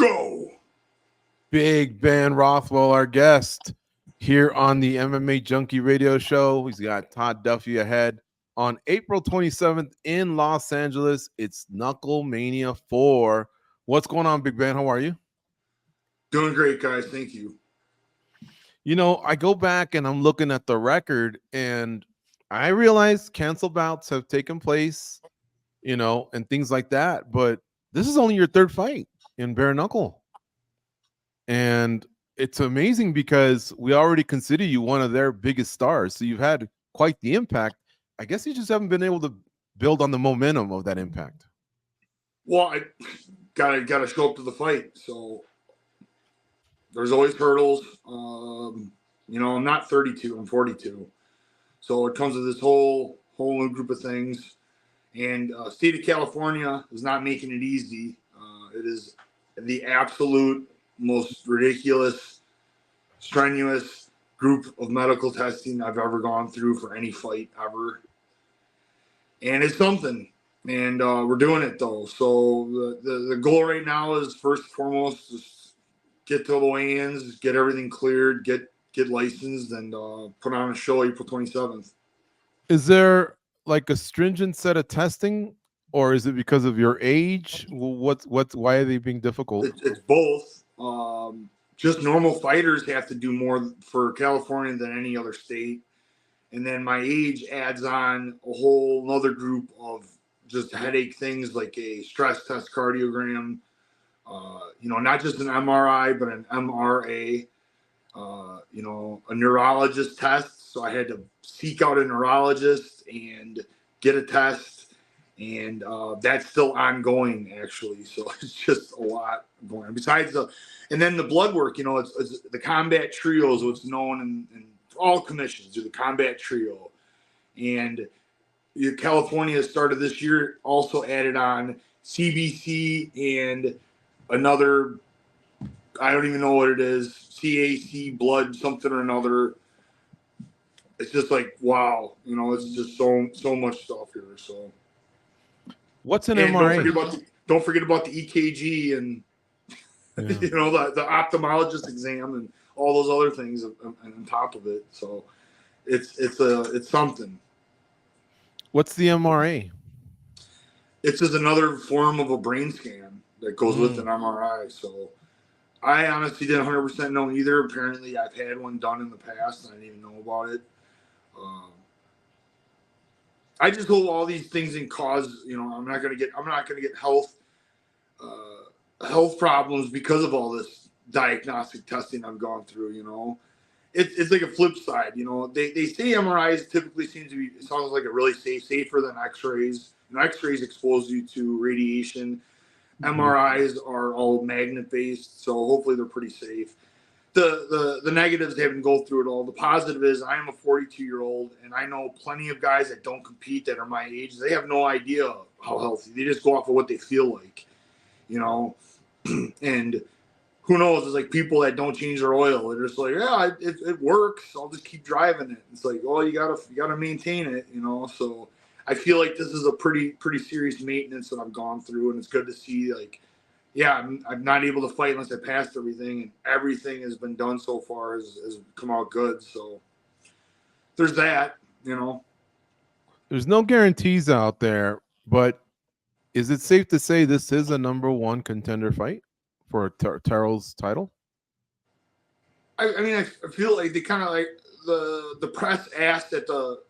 Go! Big Ben Rothwell, our guest here on the MMA Junkie Radio Show. He's got Todd Duffee ahead on April 27th in Los Angeles. It's Knuckle Mania 4. What's going on, Big Ben? How are you? Doing great, guys. Thank you. You know, I go back and I'm looking at the record, and I realize cancel bouts have taken place, you know, and things like that. But this is only your third fight in bare knuckle. And it's amazing because we already consider you one of their biggest stars. So you've had quite the impact. I guess you just haven't been able to build on the momentum of that impact. Well, I gotta show up to the fight. So there's always hurdles. You know, I'm not 32, I'm 42. So it comes with this whole new group of things. And state of California is not making it easy. It is the absolute most ridiculous, strenuous group of medical testing I've ever gone through for any fight ever. And it's something. And we're doing it, though. So the goal right now is, first and foremost, just get to the weigh-ins, get everything cleared, get licensed, and put on a show April 27th. Is there like a stringent set of testing, or is it because of your age? Why are they being difficult? It's both. Just normal fighters have to do more for California than any other state. And then my age adds on a whole other group of just headache things, like a stress test cardiogram, you know, not just an MRI, but an MRA, you know, a neurologist test. So I had to seek out a neurologist and get a test. And that's still ongoing, actually. So it's just a lot going on. Besides and then the blood work, you know, it's the combat trio is what's known in all commissions, the combat trio. And California started this year, also added on CBC and another, I don't even know what it is, CAC blood, something or another. It's just like, wow, you know, it's just so much stuff here. So. What's an MRA? Don't forget about the EKG and you know the ophthalmologist exam and all those other things on top of it. So it's something. What's the MRA? It's just another form of a brain scan that goes with an MRI. So I honestly didn't 100% know either. Apparently, I've had one done in the past and I didn't even know about it. I just hope all these things can cause, you know, I'm not gonna get health problems because of all this diagnostic testing I've gone through. You know, it's like a flip side. You know, they say MRIs typically sounds like a really safer than X-rays. And X-rays expose you to radiation. MRIs are all magnet based, so hopefully they're pretty safe. The negatives, they haven't go through it all. The positive is I am a 42-year-old, and I know plenty of guys that don't compete that are my age. They have no idea how healthy. They just go off of what they feel like, you know. And who knows? It's like people that don't change their oil. They're just like, yeah, it works. I'll just keep driving it. It's like, well, you gotta maintain it, you know. So I feel like this is a pretty serious maintenance that I've gone through, and it's good to see, like, yeah, I'm not able to fight unless I passed everything, and everything has been done so far has come out good. So there's that, you know. There's no guarantees out there, but is it safe to say this is a #1 contender fight for Terrell's title? I mean, I feel like they kind of like the press asked at the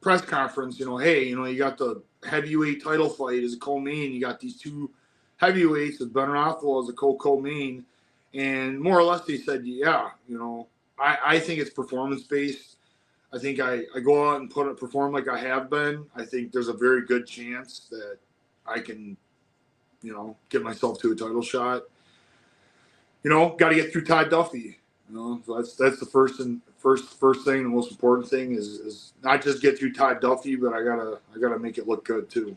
press conference, you know, hey, you know, you got the heavyweight title fight as a co-main, you got these two heavyweights with Ben Rothwell as a co-main, and more or less they said, yeah, you know, I think it's performance-based. I think I go out and perform like I have been. I think there's a very good chance that I can, you know, get myself to a title shot. You know, got to get through Todd Duffee. You know, so that's the first thing. The most important thing is not just get through Todd Duffee, but I gotta make it look good too.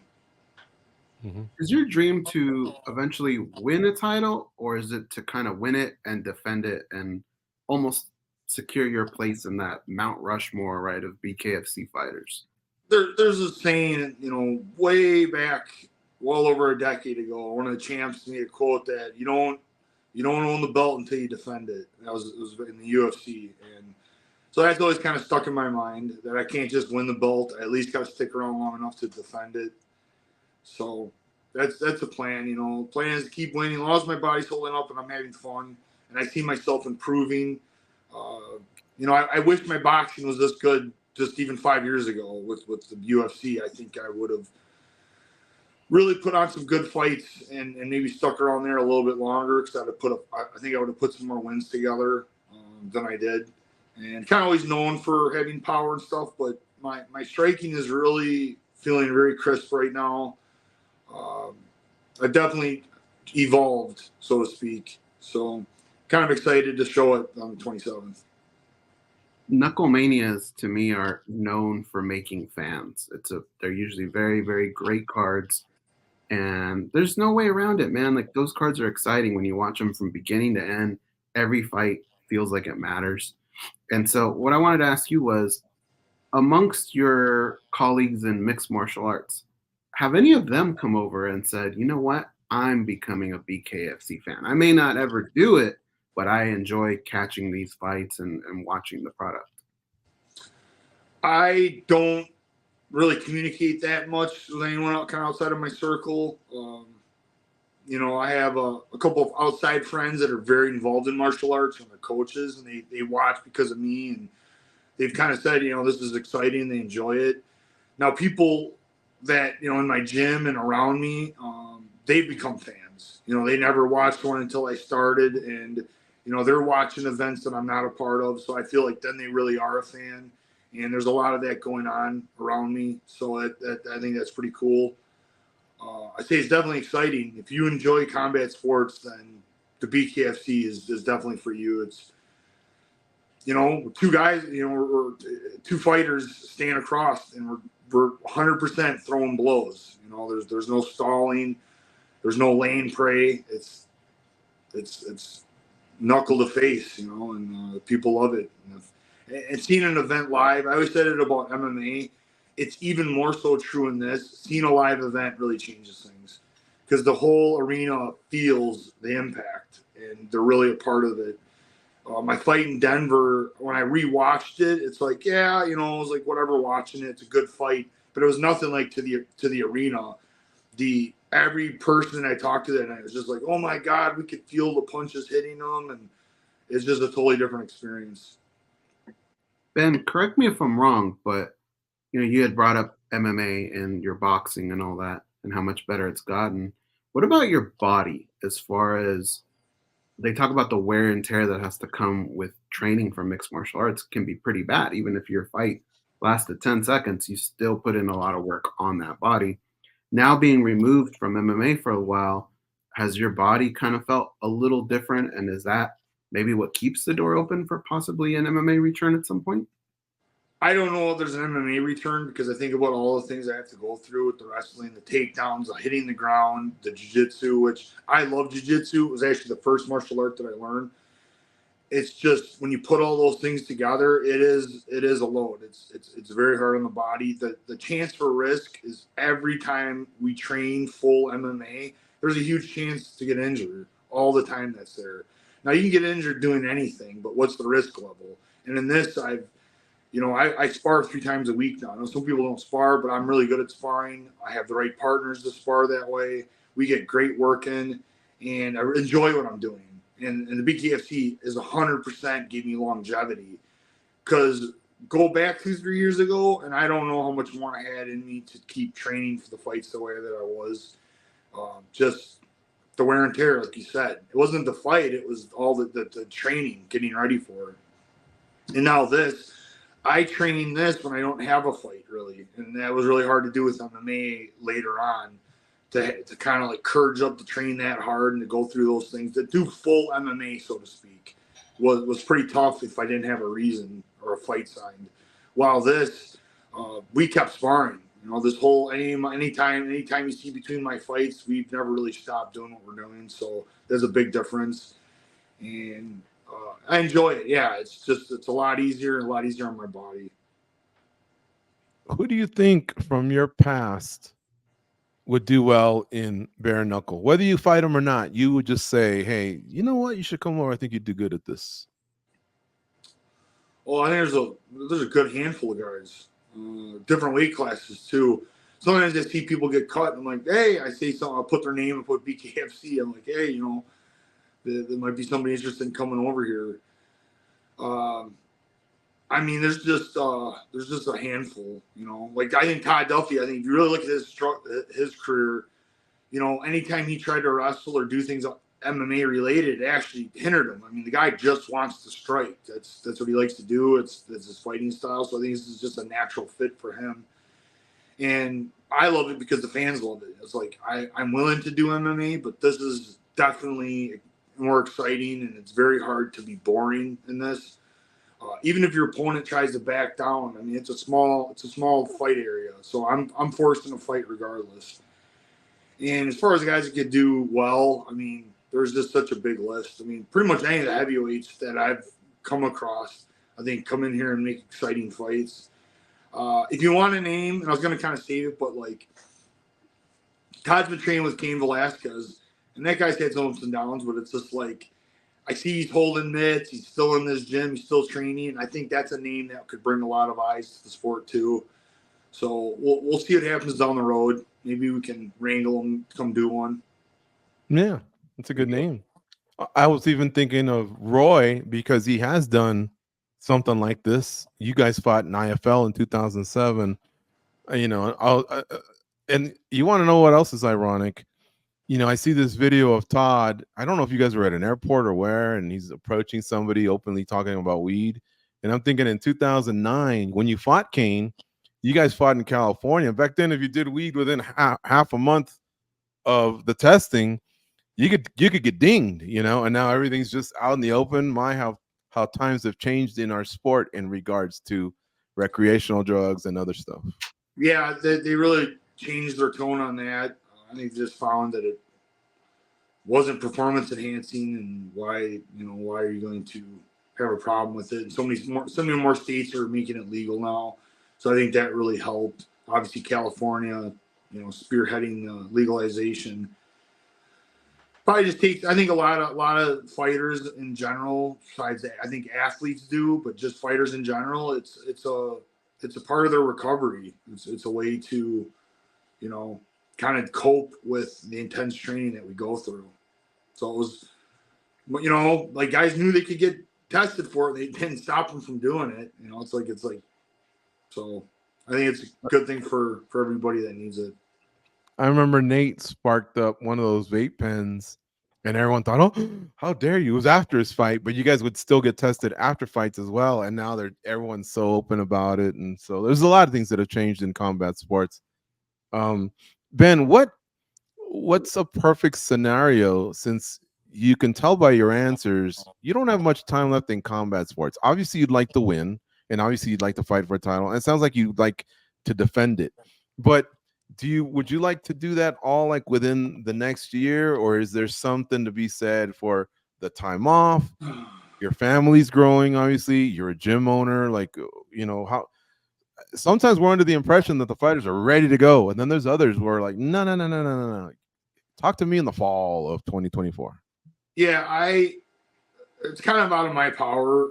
Is your dream to eventually win a title, or is it to kind of win it and defend it and almost secure your place in that Mount Rushmore, right, of BKFC fighters? There's a saying, you know, way back well over a decade ago. One of the champs made a quote that you don't own the belt until you defend it. It was in the UFC, and so that's always kind of stuck in my mind that I can't just win the belt. I at least got to stick around long enough to defend it. So that's the plan. The plan is to keep winning as long as my body's holding up and I'm having fun and I see myself improving. I wish my boxing was this good just even 5 years ago with the UFC. I think I would have really put on some good fights and maybe stuck around there a little bit longer because I think I would have put some more wins together than I did. And kind of always known for having power and stuff, but my striking is really feeling very crisp right now. I definitely evolved, so to speak. So kind of excited to show it on the 27th. KnuckleManias to me are known for making fans. They're usually very, very great cards. And there's no way around it, man. Like, those cards are exciting when you watch them from beginning to end. Every fight feels like it matters. And so what I wanted to ask you was, amongst your colleagues in mixed martial arts, have any of them come over and said, you know what, I'm becoming a BKFC fan? I may not ever do it, but I enjoy catching these fights and watching the product. I don't really communicate that much with anyone kind of outside of my circle. I have a couple of outside friends that are very involved in martial arts and they're coaches, and they watch because of me, and they've kind of said, this is exciting. They enjoy it. Now, people that, in my gym and around me, they've become fans. They never watched one until I started, and, they're watching events that I'm not a part of. So I feel like then they really are a fan. And there's a lot of that going on around me. So I think that's pretty cool. I say it's definitely exciting. If you enjoy combat sports, then the BKFC is definitely for you. It's, two guys, we're two fighters stand across and we're 100% throwing blows. There's no stalling. There's no lane prey. It's knuckle to face, and people love it. And seeing an event live, I always said it about MMA. It's even more so true in this. Seeing a live event really changes things because the whole arena feels the impact and they're really a part of it. My fight in Denver, when I rewatched it, it's like, yeah, it was like whatever watching it. It's a good fight, but it was nothing like to the arena. Every person I talked to that night was just like, oh my God, we could feel the punches hitting them, and it's just a totally different experience. Ben, correct me if I'm wrong, but you had brought up MMA and your boxing and all that and how much better it's gotten. What about your body as far as they talk about the wear and tear that has to come with training for mixed martial arts can be pretty bad. Even if your fight lasted 10 seconds, you still put in a lot of work on that body. Now being removed from MMA for a while, has your body kind of felt a little different? And is that maybe what keeps the door open for possibly an MMA return at some point? I don't know if there's an MMA return because I think about all the things I have to go through with the wrestling, the takedowns, the hitting the ground, the jiu-jitsu, which I love jiu-jitsu. It was actually the first martial art that I learned. It's just when you put all those things together, it is a load. It's very hard on the body. The chance for risk is every time we train full MMA, there's a huge chance to get injured all the time that's there. Now, you can get injured doing anything, but what's the risk level? And in this, I spar 3 times a week now. I know some people don't spar, but I'm really good at sparring. I have the right partners to spar that way. We get great work in, and I enjoy what I'm doing. And the BKFC is 100% gave me longevity. Because go back 2-3 years ago, and I don't know how much more I had in me to keep training for the fights the way that I was. Just the wear and tear, like you said. It wasn't the fight. It was all the training, getting ready for it. And now this, I train this when I don't have a fight, really. And that was really hard to do with MMA later on, to kind of like courage up to train that hard and to go through those things. To do full MMA, so to speak, was pretty tough if I didn't have a reason or a fight signed. While this, we kept sparring. This whole anytime you see between my fights, we've never really stopped doing what we're doing. So there's a big difference. And I enjoy it. Yeah, it's a lot easier on my body. Who do you think from your past would do well in bare knuckle? Whether you fight him or not, you would just say, hey, you know what? You should come over. I think you'd do good at this. Well, I think there's a good handful of guys, different weight classes too. Sometimes I see people get cut, and I'm like, hey, I say something, I'll put their name and put BKFC. I'm like, hey, there might be somebody interested in coming over here. I mean, there's just a handful, Like I think Todd Duffee. I think if you really look at his career, anytime he tried to wrestle or do things MMA related, it actually hindered him. I mean, the guy just wants to strike. That's what he likes to do. It's his fighting style. So I think this is just a natural fit for him. And I love it because the fans love it. It's like I'm willing to do MMA, but this is definitely more exciting, and it's very hard to be boring in this. Even if your opponent tries to back down, I mean, it's a small fight area, so I'm forced in a fight regardless. And as far as the guys that could do well, I mean, there's just such a big list. I mean, pretty much any of the heavyweights that I've come across, I think, come in here and make exciting fights. If you want a name, and I was going to kind of save it, but like Todd's been training with Cain Velasquez, and that guy's had some ups and downs, but it's just like I see he's holding mitts, he's still in this gym, he's still training, and I think that's a name that could bring a lot of eyes to the sport too. So we'll see what happens down the road. Maybe we can wrangle him, come do one. Yeah, it's a good name. I was even thinking of Roy because he has done something like this. You guys fought in IFL in 2007. And you want to know what else is ironic? I see this video of Todd. I don't know if you guys were at an airport or where, and he's approaching somebody openly talking about weed. And I'm thinking in 2009, when you fought Cain, you guys fought in California. Back then, if you did weed within half a month of the testing, you could get dinged, and now everything's just out in the open. How times have changed in our sport in regards to recreational drugs and other stuff. Yeah, they really changed their tone on that. I think they just found that it wasn't performance enhancing, and why are you going to have a problem with it? And so many more states are making it legal now, so I think that really helped. Obviously, California, spearheading legalization. Probably just takes. I think a lot of fighters in general, besides that, I think athletes do, but just fighters in general, it's a part of their recovery. It's a way to, kind of cope with the intense training that we go through. So it was, like guys knew they could get tested for it. They didn't stop them from doing it. It's like, so I think it's a good thing for everybody that needs it. I remember Nate sparked up one of those vape pens and everyone thought, oh, how dare you? It was after his fight, but you guys would still get tested after fights as well. And now everyone's so open about it. And so there's a lot of things that have changed in combat sports. Ben, what's a perfect scenario, since you can tell by your answers you don't have much time left in combat sports? Obviously you'd like to win, and obviously you'd like to fight for a title, and it sounds like you'd like to defend it, but would you like to do that all like within the next year, or is there something to be said for the time off? Your family's growing, obviously you're a gym owner, like how sometimes we're under the impression that the fighters are ready to go, and then there's others who are like, no. Talk to me in the fall of 2024. Yeah, it's kind of out of my power.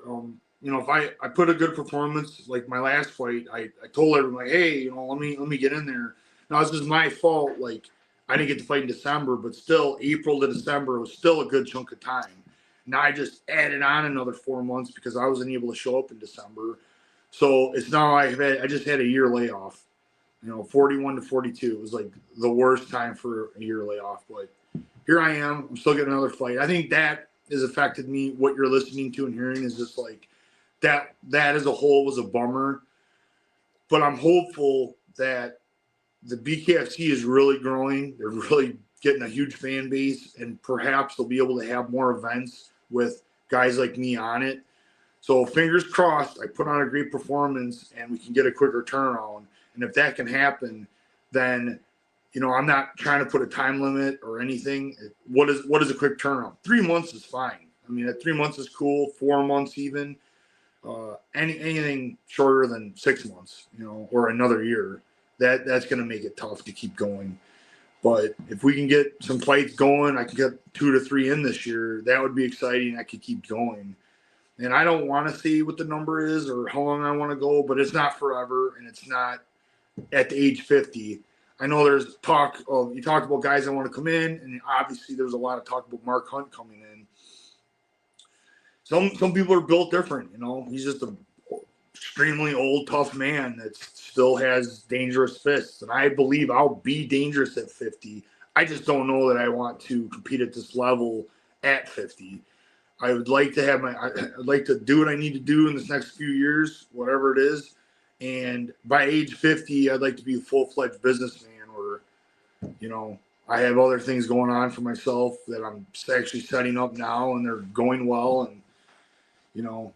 If I put a good performance, like my last fight, I told everyone, like, hey, let me get in there. Now it's just my fault. Like I didn't get to fight in December, but still April to December was still a good chunk of time. Now I just added on another 4 months because I wasn't able to show up in December. So it's now I just had a year layoff. 41 to 42 was like the worst time for a year layoff. But here I am. I'm still getting another fight. I think that has affected me. What you're listening to and hearing is just like that as a whole was a bummer. But I'm hopeful that the BKFC is really growing. They're really getting a huge fan base, and perhaps they'll be able to have more events with guys like me on it. So fingers crossed, I put on a great performance and we can get a quicker turnaround. And if that can happen, then, I'm not trying to put a time limit or anything. What is a quick turnaround? 3 months is fine. I mean, 3 months is cool. 4 months even. Anything shorter than 6 months, or another year, that's going to make it tough to keep going. But if we can get some fights going, I can get 2 to 3 in this year. That would be exciting. I could keep going. And I don't want to see what the number is or how long I want to go, but it's not forever, and it's not at the age 50. I know there's talk of, you talked about guys that want to come in, and obviously there's a lot of talk about Mark Hunt coming in. Some people are built different, you know. He's just a extremely old, tough man that still has dangerous fists, and I believe I'll be dangerous at 50. I just don't know that I want to compete at this level at 50. I would like to have I'd like to do what I need to do in this next few years, whatever it is. And by age 50, I'd like to be a full-fledged businessman where, you know, I have other things going on for myself that I'm actually setting up now, and they're going well. And, you know,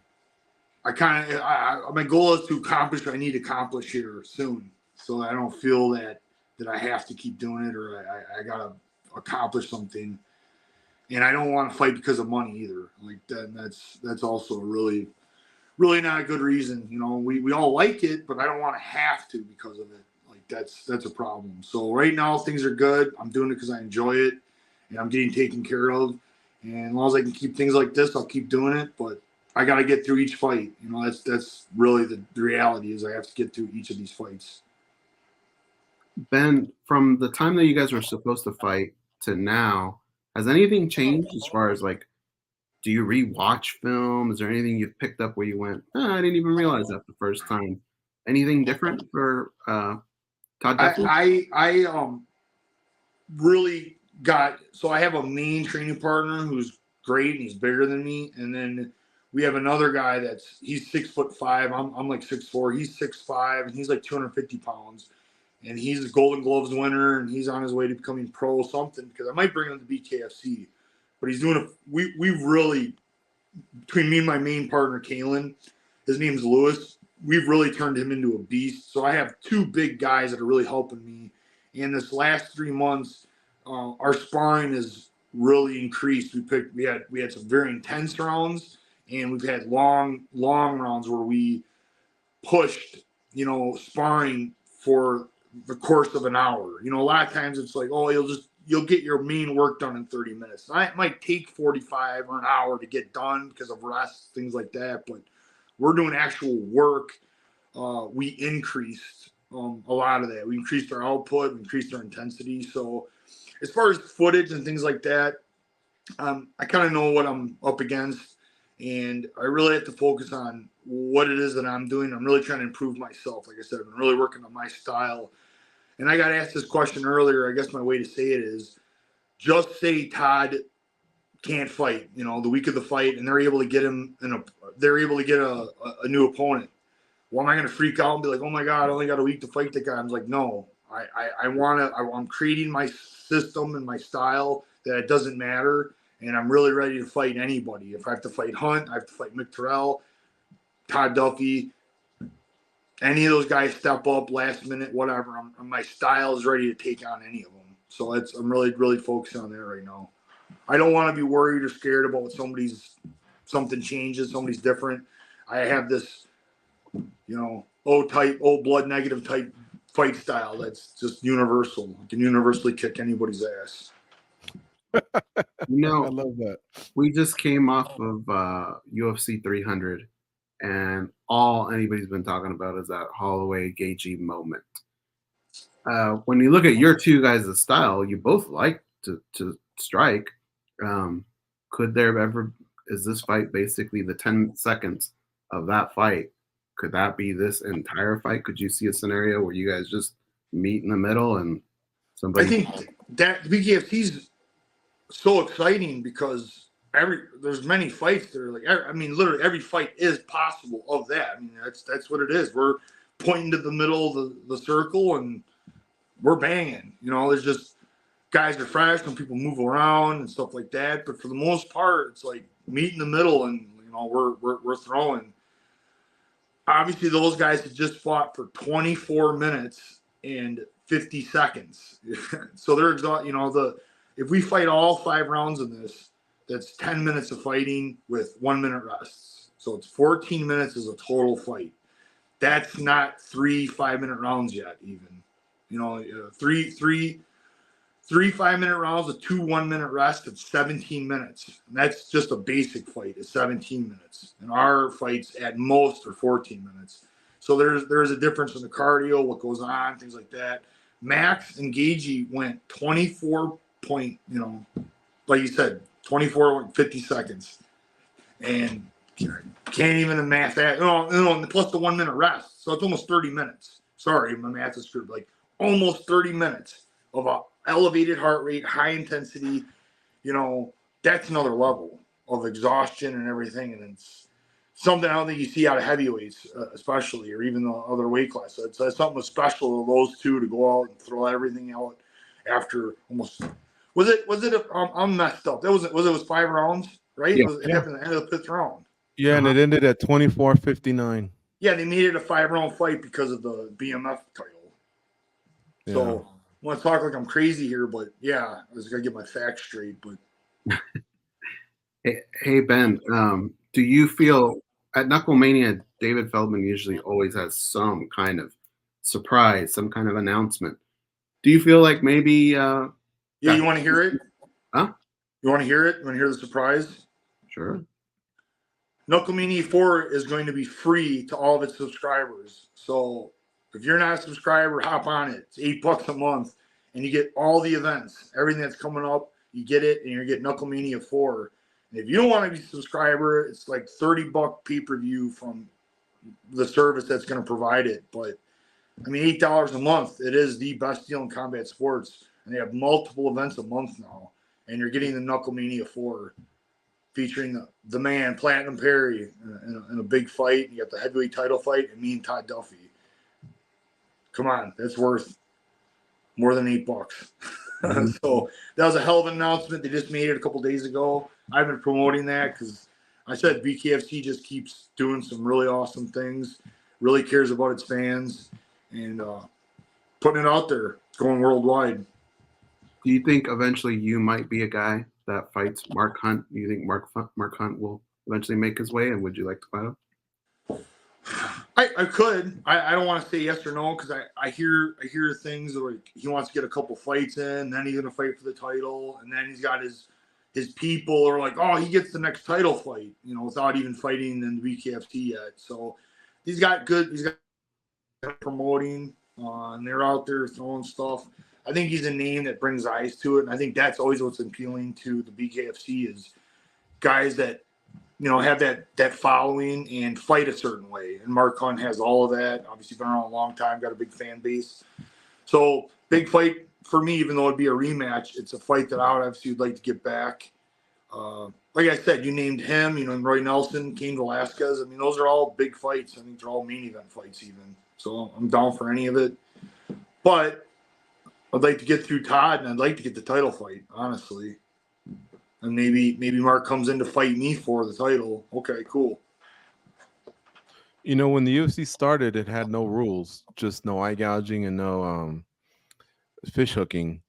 my goal is to accomplish what I need to accomplish here soon. So I don't feel that I have to keep doing it, or I got to accomplish something. And I don't want to fight because of money either. Like that's also really, really not a good reason. You know, we all like it, but I don't want to have to because of it. Like that's a problem. So right now things are good. I'm doing it because I enjoy it, and I'm getting taken care of. And as long as I can keep things like this, I'll keep doing it. But I got to get through each fight. You know, that's really the reality is I have to get through each of these fights. Ben, from the time that you guys were supposed to fight to now, has anything changed as far as like, do you rewatch film? Is there anything you've picked up where you went, I didn't even realize that the first time? Anything different for Todd Duffee? I really got, so I have a main training partner who's great and he's bigger than me, and then we have another guy he's 6'5". I'm like 6'4". He's 6'5", and he's like 250 pounds. And he's a Golden Gloves winner, and he's on his way to becoming pro something, because I might bring him to BKFC. But he's doing we really, between me and my main partner, Kalen, his name's Lewis, we've really turned him into a beast. So I have 2 big guys that are really helping me. And this last 3 months, our sparring has really increased. We had some very intense rounds, and we've had long rounds where we pushed, you know, sparring for the course of an hour. You know, a lot of times it's like, oh, you'll get your main work done in 30 minutes. It might take 45 or an hour to get done because of rest, things like that. But we're doing actual work. We increased a lot of that. We increased our output, we increased our intensity. So as far as footage and things like that, I kind of know what I'm up against, and I really have to focus on what it is that I'm doing. I'm really trying to improve myself. Like I said, I've been really working on my style. And I got asked this question earlier. I guess my way to say it is, just say Todd can't fight, you know, the week of the fight, and they're able to get him a new opponent. Well, am I going to freak out and be like, oh my God, I only got a week to fight the guy? I'm like, no, I'm creating my system and my style that it doesn't matter. And I'm really ready to fight anybody. If I have to fight Hunt, I have to fight Mick Terrell, Todd Duffee, any of those guys step up last minute, whatever. My style is ready to take on any of them. So I'm really, really focusing on that right now. I don't want to be worried or scared about something changes, somebody's different. I have this, you know, O blood negative type fight style that's just universal. I can universally kick anybody's ass. You know, I love that. We just came off of UFC 300, and all anybody's been talking about is that Holloway Gaethje moment. When you look at your 2 guys' style, you both like to strike. Could there ever, is this fight basically the 10 seconds of that fight? Could that be this entire fight? Could you see a scenario where you guys just meet in the middle and somebody? I think that BKFC's so exciting because there's many fights that are like, I mean, literally every fight is possible of that. I mean, that's what it is. We're pointing to the middle of the circle and we're banging. You know, there's just guys are fresh and people move around and stuff like that. But for the most part, it's like meet in the middle and, you know, we're throwing. Obviously, those guys had just fought for 24 minutes and 50 seconds. So they're exhausted. You know, if we fight all 5 rounds in this, that's 10 minutes of fighting with 1 minute rests. So it's 14 minutes as a total fight. That's not 3 5-minute rounds yet, even. You know, three 3 5-minute rounds with 2 1-minute rests. It's 17 minutes. And that's just a basic fight. It's 17 minutes. And our fights at most are 14 minutes. So there's a difference in the cardio, what goes on, things like that. Max and Gagey went 24 point, like you said, 24 50 seconds. And can't even math that. Plus the 1 minute rest. So it's almost 30 minutes. Sorry, my math is screwed. Like almost 30 minutes of a elevated heart rate, high intensity. That's another level of exhaustion and everything. And it's something I don't think you see out of heavyweights, especially, or even the other weight classes. It's something special to those two to go out and throw everything out after almost. Was it? I'm messed up. Was 5 rounds, right? Yeah. It happened at the end of the 5th round. Yeah, and it ended at 24-59. Yeah, they made it a 5-round fight because of the BMF title. Yeah. So I want to talk like I'm crazy here, but yeah, I was gonna get my facts straight. But hey Ben, do you feel at Knuckle Mania, David Feldman usually always has some kind of surprise, some kind of announcement? Do you feel like maybe? Yeah, you want to hear it? Huh? You want to hear it? You want to hear the surprise? Sure. Knuckle Mania 4 is going to be free to all of its subscribers. So if you're not a subscriber, hop on it. It's $8 a month, and you get all the events, everything that's coming up. You get it, and you get Knuckle Mania 4. And if you don't want to be a subscriber, it's like $30 pay-per-view from the service that's going to provide it. But I mean, $8 a month. It is the best deal in combat sports, and they have multiple events a month now. And you're getting the Knuckle Mania 4. Featuring the man, Platinum Perry, in a big fight. You got the heavyweight title fight, and me and Todd Duffee. Come on, that's worth more than $8. Mm-hmm. So that was a hell of an announcement. They just made it a couple days ago. I've been promoting that because I said BKFC just keeps doing some really awesome things, really cares about its fans, and putting it out there. It's going worldwide. Do you think eventually you might be a guy that fights Mark Hunt? Do you think Mark Hunt will eventually make his way, and would you like to fight him? I could. I don't want to say yes or no because I hear things like he wants to get a couple fights in, then he's going to fight for the title, and then he's got his people are like, oh, he gets the next title fight, without even fighting in the BKFC yet. So he's got promoting, and they're out there throwing stuff. I think he's a name that brings eyes to it, and I think that's always what's appealing to the BKFC is guys that have that following and fight a certain way. And Mark Hunt has all of that. Obviously, been around a long time, got a big fan base. So big fight for me, even though it'd be a rematch. It's a fight that I would obviously like to get back. Like I said, you named him. And Roy Nelson, Cain Velasquez. I mean, those are all big fights. I think they're all main event fights, even. So I'm down for any of it. But I'd like to get through Todd, and I'd like to get the title fight, honestly. And maybe Mark comes in to fight me for the title. Okay, cool. When the UFC started, it had no rules, just no eye gouging and no fish hooking.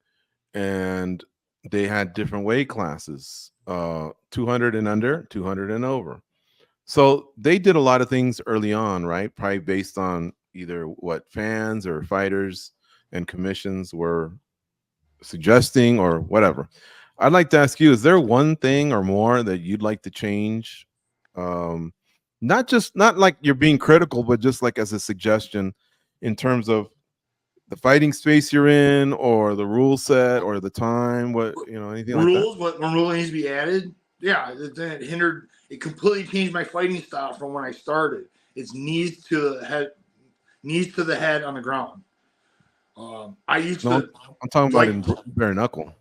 And they had different weight classes, 200 and under, 200 and over. So they did a lot of things early on, right? Probably based on either what fans or fighters and commissions were suggesting or whatever. I'd like to ask you, is there one thing or more that you'd like to change? Not like you're being critical, but just like as a suggestion in terms of the fighting space you're in or the rule set or the time, anything rules, like that? What rule needs to be added? Yeah, it completely changed my fighting style from when I started. It's knees to the head on the ground. I'm talking about in bare knuckle.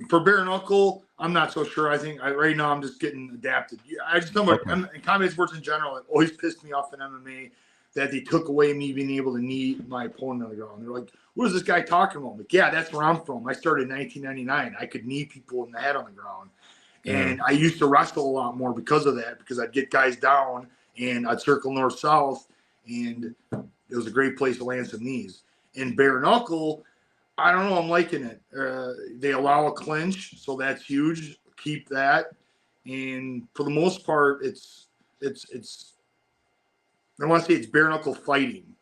For bare knuckle, I'm not so sure. I think right now I'm just getting adapted. I just know in combat sports in general, it always pissed me off in MMA that they took away me being able to knee my opponent on the ground. They're like, what is this guy talking about? I'm like, yeah, that's where I'm from. I started in 1999. I could knee people in the head on the ground. And I used to wrestle a lot more because of that, because I'd get guys down and I'd circle north-south, and it was a great place to land some knees. In bare knuckle, I don't know. I'm liking it. They allow a clinch, so that's huge. Keep that. And for the most part, it's I want to say it's bare knuckle fighting.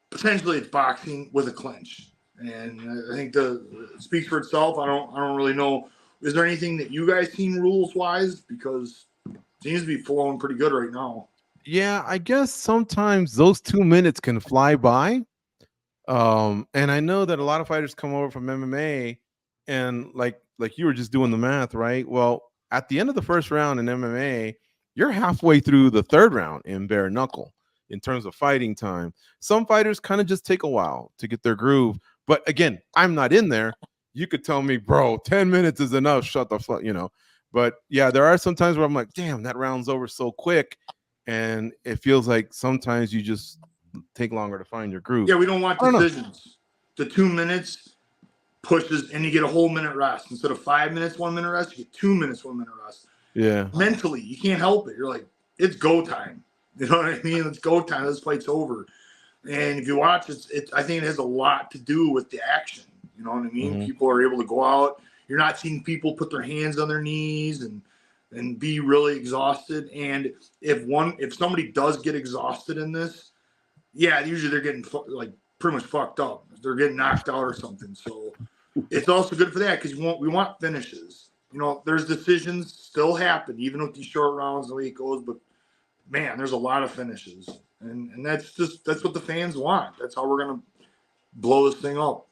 Potentially, it's boxing with a clinch. And I think it speaks for itself. I don't really know. Is there anything that you guys seen rules wise? Because it seems to be flowing pretty good right now. Yeah, I guess sometimes those 2 minutes can fly by. And I know that a lot of fighters come over from MMA, and like you were just doing the math, right? Well, at the end of the first round in MMA, you're halfway through the third round in bare knuckle in terms of fighting time. Some fighters kind of just take a while to get their groove. But again, I'm not in there. You could tell me, bro, 10 minutes is enough. Shut the fuck, you know. But yeah, there are some times where I'm like, damn, that round's over so quick. And it feels like sometimes you just take longer to find your groove. Yeah, we don't want decisions. The 2 minutes pushes, and you get a whole minute rest. Instead of 5 minutes, 1 minute rest, you get 2 minutes, 1 minute rest. Yeah. Mentally, you can't help it. You're like, it's go time. You know what I mean? It's go time. This fight's over. And if you watch, I think it has a lot to do with the action. You know what I mean? Mm-hmm. People are able to go out. You're not seeing people put their hands on their knees and be really exhausted. And if somebody does get exhausted in this, yeah, usually they're getting like pretty much fucked up. They're getting knocked out or something. So it's also good for that because we want finishes. You know, there's decisions still happen even with these short rounds the way it goes. But man, there's a lot of finishes, and that's what the fans want. That's how we're gonna blow this thing up.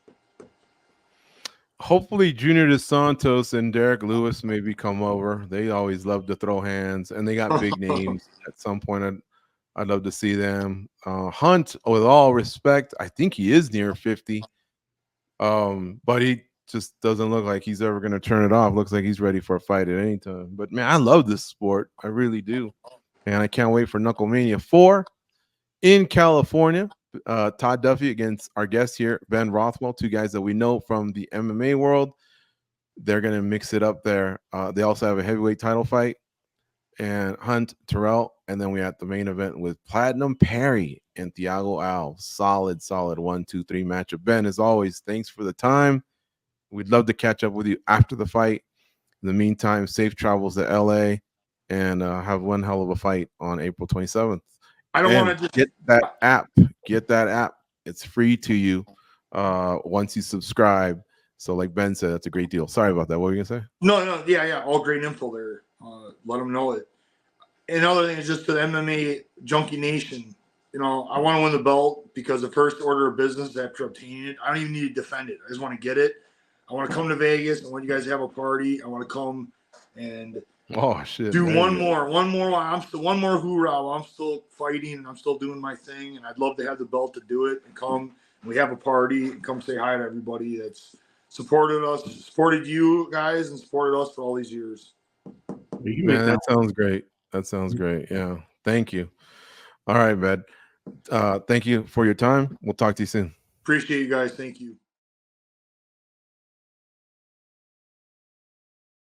Hopefully Junior Dos Santos and Derek Lewis maybe come over. They always love to throw hands, and they got big names. At some point, I'd love to see them. Hunt, with all respect, I think he is near 50. But he just doesn't look like he's ever going to turn it off. Looks like he's ready for a fight at any time. But man, I love this sport. I really do. And I can't wait for Knuckle Mania 4 in California. Todd Duffee against our guest here, Ben Rothwell, two guys that we know from the MMA world. They're going to mix it up there. They also have a heavyweight title fight, and Hunt, Terrell, and then we have the main event with Platinum Perry and Thiago Alves. Solid 1, 2, 3 matchup. Ben, as always, thanks for the time. We'd love to catch up with you after the fight. In the meantime, safe travels to LA, and have one hell of a fight on April 27th. I don't want to just get that app. Get that app. It's free to you once you subscribe. So like Ben said, that's a great deal. Sorry about that. What were you going to say? No. Yeah. All great info there. Let them know it. Another thing is just to the MMA Junkie Nation. You know, I want to win the belt because the first order of business after obtaining it, I don't even need to defend it. I just want to get it. I want to come to Vegas, and when you guys have a party, I want to come and do one more hoorah while I'm still fighting and I'm still doing my thing. And I'd love to have the belt to do it and come. And we have a party and come say hi to everybody that's supported us, supported you guys, and supported us for all these years. Man, that sounds great. That sounds great. Yeah. Thank you. All right, man. Thank you for your time. We'll talk to you soon. Appreciate you guys. Thank you.